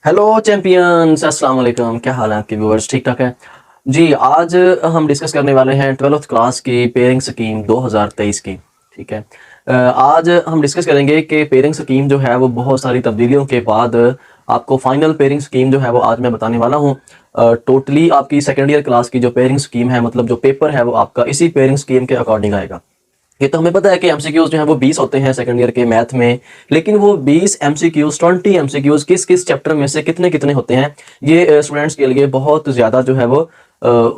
Hello champions, अस्सलाम वालेकुम। क्या हाल है आपके व्यूअर्स? ठीक ठाक है जी। आज हम डिस्कस करने वाले हैं 12th क्लास की पेयरिंग स्कीम 2023 की। ठीक है। आज हम डिस्कस करेंगे कि पेयरिंग स्कीम जो है वो बहुत सारी तब्दीलियों के बाद आपको फाइनल पेयरिंग स्कीम जो है वो आज मैं बताने वाला हूँ। टोटली आपकी सेकेंड ईयर क्लास की जो पेयरिंग स्कीम है, मतलब जो पेपर है वो आपका इसी पेयरिंग स्कीम के अकॉर्डिंग आएगा। ये तो हमें पता है कि एमसीक्यूज जो है वो 20 होते हैं सेकंड ईयर के मैथ में, लेकिन वो 20 एमसीक्यूज 20 एमसीक्यूज किस किस चैप्टर में से कितने कितने होते हैं, ये स्टूडेंट्स के लिए बहुत ज़्यादा जो है वो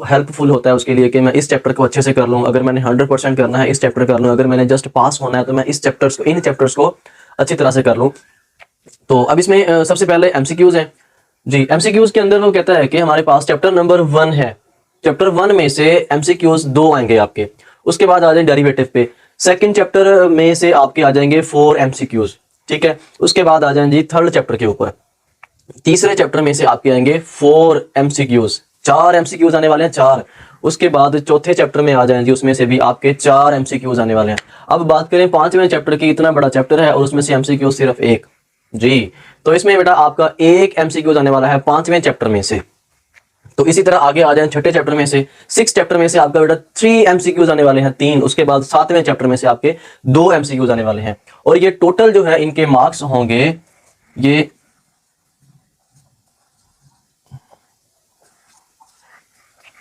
हेल्पफुल होता है उसके लिए कि मैं इस चैप्टर को अच्छे से कर लूँ। अगर मैंने 100% करना है इस चैप्टर कर लूँ, अगर मैंने जस्ट पास होना है तो मैं इन चैप्टर्स को अच्छी तरह से कर लूँ। तो अब इसमें सबसे पहले एमसीक्यूज है जी। एमसीक्यूज के अंदर वो कहता है कि हमारे पास चैप्टर नंबर 1 है। चैप्टर 1 में से एमसीक्यूज 2 आएंगे आपके। उसके बाद आ जाए डेरिवेटिव पे। सेकंड चैप्टर में से आपके आ जाएंगे 4 एमसीक्यूज। ठीक है। उसके बाद आ जाएंगे थर्ड चैप्टर के ऊपर। तीसरे चैप्टर में से आपके आएंगे 4 एमसीक्यूज। 4 एमसीक्यूज आने वाले हैं, 4। उसके बाद चौथे चैप्टर में आ जाएंगे, उसमें से भी आपके 4 एमसीक्यूज आने वाले हैं। अब बात करें पांचवें चैप्टर की, इतना बड़ा चैप्टर है और उसमें से एमसीक्यूज सिर्फ एक जी। तो इसमें बेटा आपका एक एमसीक्यूज आने वाला है पांचवें चैप्टर में से। तो इसी तरह आगे आ जाए छठे चैप्टर में से, 6 चैप्टर में से आपका बेटा 3 एमसीक्यूज आने वाले हैं, 3। उसके बाद 7वें चैप्टर में से आपके 2 एमसीक्यूज आने वाले हैं। और ये टोटल जो है इनके मार्क्स होंगे, ये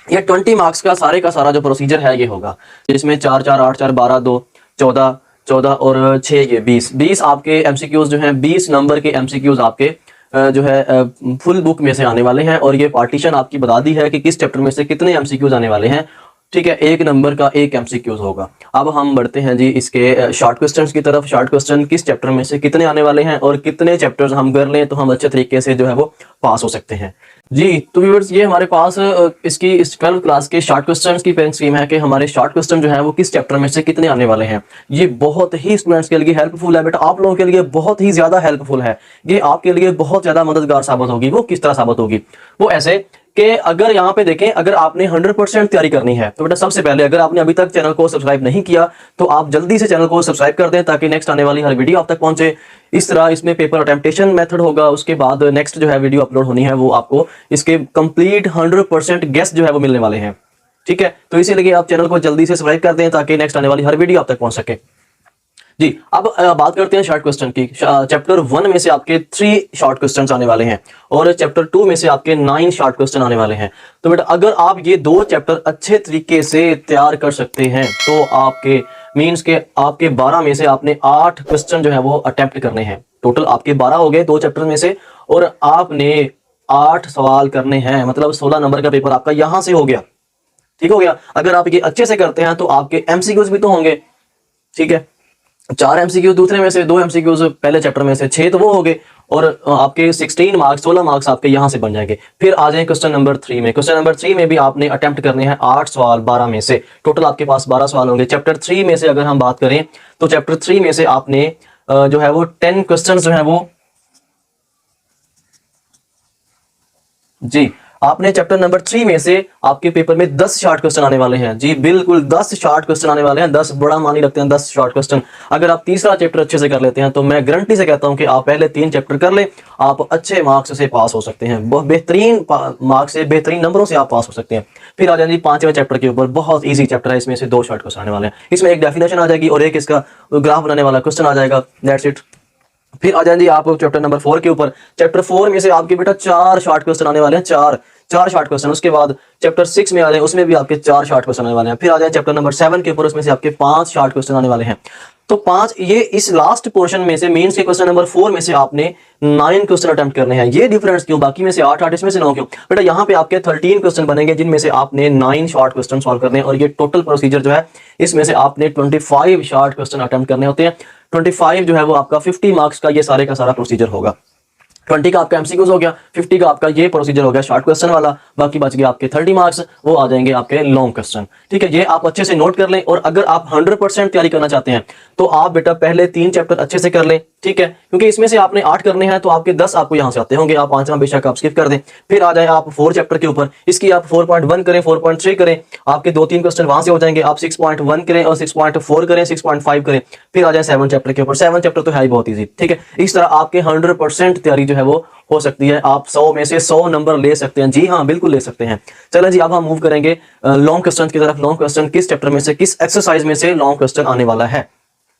20 मार्क्स का सारा जो प्रोसीजर है ये होगा, जिसमें 4 4 8 4 12 2 14 14 और 6 ये 20 आपके एमसीक्यूज जो हैं, 20 नंबर के एमसीक्यूज आपके जो है फुल बुक में से आने वाले हैं। और ये पार्टीशन आपकी बता दी है कि किस चैप्टर में से कितने एमसीक्यूज आने वाले हैं। ठीक है। एक नंबर का एक एमसीक्यूज होगा। अब हम बढ़ते हैं जी इसके शॉर्ट क्वेश्चंस की तरफ। शॉर्ट क्वेश्चन किस चैप्टर में से कितने आने वाले हैं और कितने चैप्टर्स हम कर लें तो हम अच्छे तरीके से जो है वो पास हो सकते हैं जी। तो व्यूअर्स, ये हमारे पास इसकी इस 12th क्लास के शॉर्ट क्वेश्चंस की पेन स्कीम है कि हमारे शॉर्ट क्वेश्चन जो है वो किस चैप्टर में से कितने आने वाले हैं। ये बहुत ही स्टूडेंट्स के लिए हेल्पफुल है बेटा, आप लोगों के लिए बहुत ही ज्यादा हेल्पफुल है। ये आपके लिए बहुत ज्यादा मददगार साबित होगी। वो किस तरह साबित होगी? वो ऐसे कि अगर यहाँ पे देखें, अगर आपने 100% तैयारी करनी है तो बेटा सबसे पहले, अगर आपने अभी तक चैनल को सब्सक्राइब नहीं किया तो आप जल्दी से चैनल को सब्सक्राइब कर दें ताकि नेक्स्ट आने वाली हर वीडियो आप तक पहुंचे। इस तरह इसमें पेपर अटेम्प्टेशन मेथड होगा, उसके बाद नेक्स्ट जो है वीडियो अपलोड होनी है वो आपको इसके कंप्लीट 100% गेस्ट जो है वो मिलने वाले हैं। ठीक है। तो इसीलिए आप चैनल को जल्दी से सब्सक्राइब कर दें ताकि नेक्स्ट आने वाली हर वीडियो आप तक पहुंच सके जी। अब बात करते हैं शॉर्ट क्वेश्चन की। चैप्टर 1 में से आपके 3 शॉर्ट क्वेश्चंस आने वाले हैं और चैप्टर 2 में से आपके 9 शॉर्ट क्वेश्चन आने वाले हैं। तो बेटा अगर आप ये 2 चैप्टर अच्छे तरीके से तैयार कर सकते हैं तो आपके मींस के आपके 12 में से आपने 8 क्वेश्चन जो है वो अटेम्प्ट करने हैं। टोटल आपके 12 हो गए 2 चैप्टर में से, और आपने 8 सवाल करने हैं, मतलब 16 नंबर का पेपर आपका यहां से हो गया। ठीक हो गया। अगर आप ये अच्छे से करते हैं तो आपके एमसीक्यूज भी तो होंगे। ठीक है। 4 एमसीक्यूज दूसरे में से, 2 एमसीक्यूज पहले चैप्टर में से, 6 तो वो हो गए, और आपके 16 मार्क्स 16 मार्क्स आपके यहां से बन जाएंगे। फिर आ जाए क्वेश्चन नंबर 3 में। क्वेश्चन नंबर 3 में भी आपने अटेम्प्ट करने हैं 8 सवाल 12 में से। टोटल आपके पास 12 सवाल होंगे। चैप्टर 3 में से अगर हम बात करें तो चैप्टर 3 में से आपने जो है वो 10 क्वेश्चन जो है वो जी, आपने चैप्टर नंबर 3 में से आपके पेपर में 10 शॉर्ट क्वेश्चन आने वाले हैं जी। बिल्कुल 10 शॉर्ट क्वेश्चन आने वाले हैं। 10 बड़ा मानी रखते हैं, 10 शॉर्ट क्वेश्चन। अगर आप तीसरा चैप्टर अच्छे से कर लेते हैं तो मैं गारंटी से कहता हूं कि आप पहले 3 चैप्टर कर लें, आप अच्छे मार्क्स से पास हो सकते हैं। बहुत बेहतरीन मार्क्स से, बेहतरीन नंबरों से आप पास हो सकते हैं। फिर आ जाएंगे 5वें चैप्टर के ऊपर। बहुत ईजी चैप्टर है, इसमें से 2 शॉर्ट क्वेश्चन आने वाले हैं। इसमें एक डेफिनेशन आ जाएगी और एक इसका ग्राफ बनाने वाला क्वेश्चन आ जाएगा। That's it. फिर आ जाएंगे आप चैप्टर नंबर 4 के ऊपर। चैप्टर 4 में से आपके बेटा 4 शॉर्ट क्वेश्चन आने वाले हैं, 4 शॉर्ट क्वेश्चन। उसके बाद चैप्टर 6 में आ जाए, उसमें भी आपके 4 शॉर्ट क्वेश्चन आने वाले हैं। फिर आ जाए चैप्टर नंबर 7 के ऊपर, उसमें से आपके 5 शॉर्ट क्वेश्चन आने वाले हैं। तो 5 ये इस लास्ट पोर्शन में से, मींस के क्वेश्चन नंबर 4 में से आपने 9 क्वेश्चन अटेम्प्ट करने हैं। ये डिफरेंस क्यों? बाकी में से 8 इसमें से 9 क्यों? बेटा यहाँ पे आपके 13 क्वेश्चन बनेंगे जिनमें से आपने 9 शॉर्ट क्वेश्चन सॉल्व करने हैं। और ये टोटल प्रोसीजर जो है इसमें से आपने 25 शॉर्ट क्वेश्चन अटेम्प्ट करने होते हैं। 25 जो है वो आपका 50 मार्क्स का ये सारे का सारा प्रोसीजर होगा। 20 का आपका एमसीक्यूज हो गया, 50 का आपका ये प्रोसीजर हो गया शॉर्ट क्वेश्चन वाला। बाकी बच गया आपके 30 मार्क्स, वो आ जाएंगे आपके लॉन्ग क्वेश्चन। ठीक है। ये आप अच्छे से नोट कर लें। और अगर आप 100% तैयारी करना चाहते हैं तो आप बेटा पहले 3 चैप्टर अच्छे से कर लें। ठीक है, क्योंकि इसमें से आपने 8 करने हैं तो आपके 10 आपको यहाँ से आते होंगे, आप 5वां बेशक आप स्किप कर दें। फिर आ जाए आप 4 चैप्टर के ऊपर, इसकी आप 4.1 करें, 4.3 करें, आपके 2-3 क्वेश्चन वहां से हो जाएंगे। आप 6.1 करें और 6.4 करें, 6.5 करें, फिर आ जाए 7 चैप्टर के ऊपर। 7 चैप्टर तो है ही बहुत ईजी, ठीक है। इस तरह आपके 100% तैयारी जो है वो हो सकती है, आप 100 में से 100 नंबर ले सकते हैं। जी हाँ, बिल्कुल ले सकते हैं। चलें जी, अब हम मूव करेंगे लॉन्ग क्वेश्चन की तरफ। लॉन्ग क्वेश्चन किस चैप्टर में से, किस एक्सरसाइज में से लॉन्ग क्वेश्चन आने वाला है,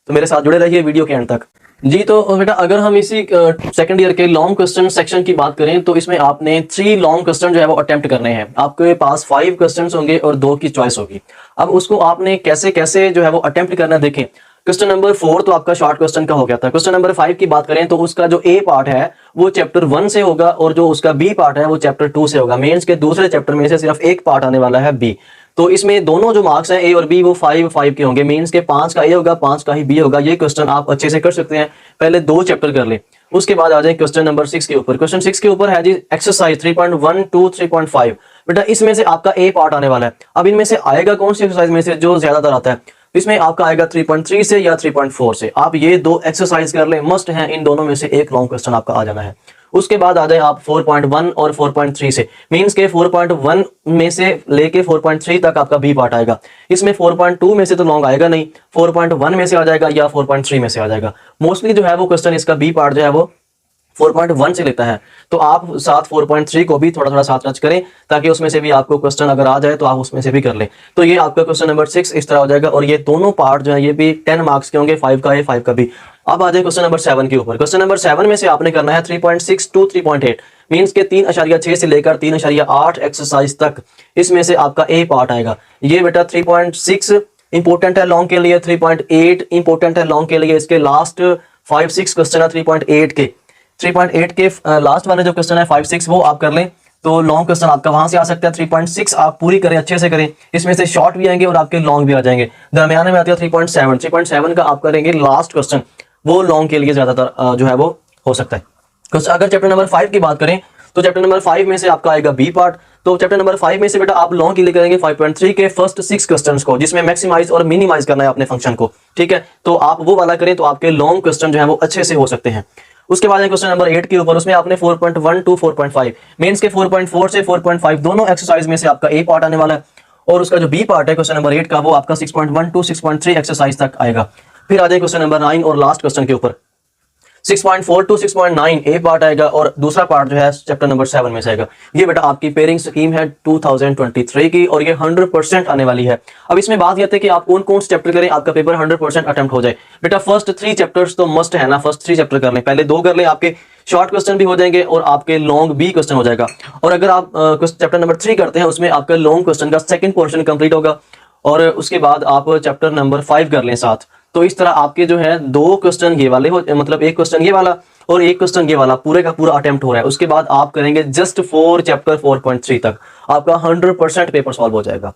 तो मेरे साथ जुड़े रहिए वीडियो के एंड तक। जी तो बेटा, अगर हम इसी सेकंड ईयर के लॉन्ग क्वेश्चन सेक्शन की बात करें तो इसमें आपने 3 लॉन्ग क्वेश्चन जो है वो अटेम्प्ट करने हैं। आपके पास 5 क्वेश्चंस होंगे और 2 की चॉइस होगी। अब उसको आपने कैसे कैसे जो है वो अटेम्प्ट करना, देखें। क्वेश्चन नंबर 4 तो आपका शॉर्ट क्वेश्चन का हो गया था। क्वेश्चन नंबर 5 की बात करें तो उसका जो ए पार्ट है वो चैप्टर 1 से होगा और जो उसका बी पार्ट है वो चैप्टर 2 से होगा। मेंस के दूसरे चैप्टर में से सिर्फ एक पार्ट आने वाला है बी। तो इसमें दोनों जो मार्क्स हैं ए और बी वो 5-5 के होंगे। मेंस के 5 का ए होगा, 5 का ही बी होगा। ये क्वेश्चन आप अच्छे से कर सकते हैं। पहले 2 चैप्टर कर ले, उसके बाद आ जाए क्वेश्चन नंबर 6 के ऊपर। क्वेश्चन 6 के ऊपर है जी एक्सरसाइज 3.1 to 3.5। बेटा इसमें से आपका ए पार्ट आने वाला है। अब इनमें से आएगा कौन सी एक्सरसाइज में से जो ज्यादातर आता है, इसमें आपका आएगा 3.3 से या 3.4 से। आप ये 2 एक्सरसाइज कर ले, मस्ट है। इन दोनों में से एक लॉन्ग क्वेश्चन आपका आ जाना है। उसके बाद आ जाए आप 4.1 और 4.3 से। मींस के 4.1 में से लेके 4.3 तक आपका बी पार्ट आएगा। इसमें 4.2 में से तो लॉन्ग आएगा नहीं, 4.1 में से आ जाएगा या 4.3 में से आ जाएगा। मोस्टली जो है वो क्वेश्चन इसका बी पार्ट जो है वो 4.1 से लेता है। तो आप साथ 4.3 को भी थोड़ा थोड़ा साथ टच करें ताकि उसमें से भी आपको क्वेश्चन अगर आ जाए तो आप उसमें से भी कर लें। तो ये आपका क्वेश्चन नंबर 6 इस तरह हो जाएगा और ये दोनों पार्ट जो है ये भी 10 मार्क्स के होंगे, 5 का ए 5 का बी। अब आ जाए क्वेश्चन नंबर 7 के ऊपर। क्वेश्चन नंबर 7 में से आपने करना है 3.6 to 3.8। मीन्स के 3.6 से लेकर 3.8 एक्सरसाइज तक इसमें से आपका ए पार्ट आएगा। ये बेटा 3.6 इंपॉर्टेंट है लॉन्ग के लिए, 3.8 इंपॉर्टेंट है लॉन्ग के लिए। इसके लास्ट 5-6 क्वेश्चन है 3.8 के। 3.8 के लास्ट वाले जो क्वेश्चन है 5-6 वो आप कर लें तो लॉन्ग क्वेश्चन आपका वहां से आ सकता है। 3.6 आप पूरी करें, अच्छे से करें। इसमें से शॉर्ट भी आएंगे और आपके लॉन्ग भी आ जाएंगे। दरमियान में आती है 3.7। 3.7 का आप करेंगे लास्ट क्वेश्चन, वो लॉन्ग के लिए ज्यादातर जो है वो हो सकता है। अगर चैप्टर नंबर 5 की बात करें तो चैप्टर नंबर 5 में से आपका आएगा बी पार्ट। तो चैप्टर नंबर 5 में से बेटा आप लॉन्ग के लिए करेंगे 5.3 के फर्स्ट 6 क्वेश्चंस को, जिसमें मैक्सिमाइज और मिनिमाइज करना है अपने फंक्शन को, ठीक है। तो आप वो वाला करें तो आपके लॉन्ग क्वेश्चन जो है वो अच्छे से हो सकते हैं। उसके बाद क्वेश्चन नंबर 8 के ऊपर, उसमें आपने 4.1 to 4.5 मेंस के 4.4 से 4.5 दोनों एक्सरसाइज में से आपका ए पार्ट आने वाला है और उसका जो बी पार्ट है क्वेश्चन नंबर 8 का वो आपका 6.1 to 6.3 एक्सरसाइज तक आएगा। फिर आ जाए क्वेश्चन नंबर 9 और लास्ट क्वेश्चन के ऊपर 6.4 to 6.9 ए पार्ट आएगा और दूसरा पार्ट जो है चैप्टर नंबर 7 में से आएगा। ये बेटा आपकी पेयरिंग स्कीम है 2023 की और ये 100% आने वाली है। अब इसमें बात यह है कि आप कौन कौन से चैप्टर करें आपका पेपर 100% अटेम्प्ट हो जाए। बेटा फर्स्ट 3 चैप्टर्स तो मस्ट है ना, फर्स्ट 3 चैप्टर कर लें। पहले 2 कर लें, आपके शॉर्ट क्वेश्चन भी हो जाएंगे और आपके लॉन्ग भी क्वेश्चन हो जाएगा। और अगर आप चैप्टर नंबर 3 करते हैं उसमें आपका लॉन्ग क्वेश्चन का सेकंड पोर्शन कंप्लीट होगा और उसके बाद आप चैप्टर नंबर 5 कर लें साथ। तो इस तरह आपके जो है 2 क्वेश्चन ये वाले हो, मतलब एक क्वेश्चन ये वाला और एक क्वेश्चन ये वाला पूरे का पूरा अटेम्प्ट हो रहा है। उसके बाद आप करेंगे जस्ट 4 चैप्टर 4.3 तक, आपका 100% पेपर सॉल्व हो जाएगा।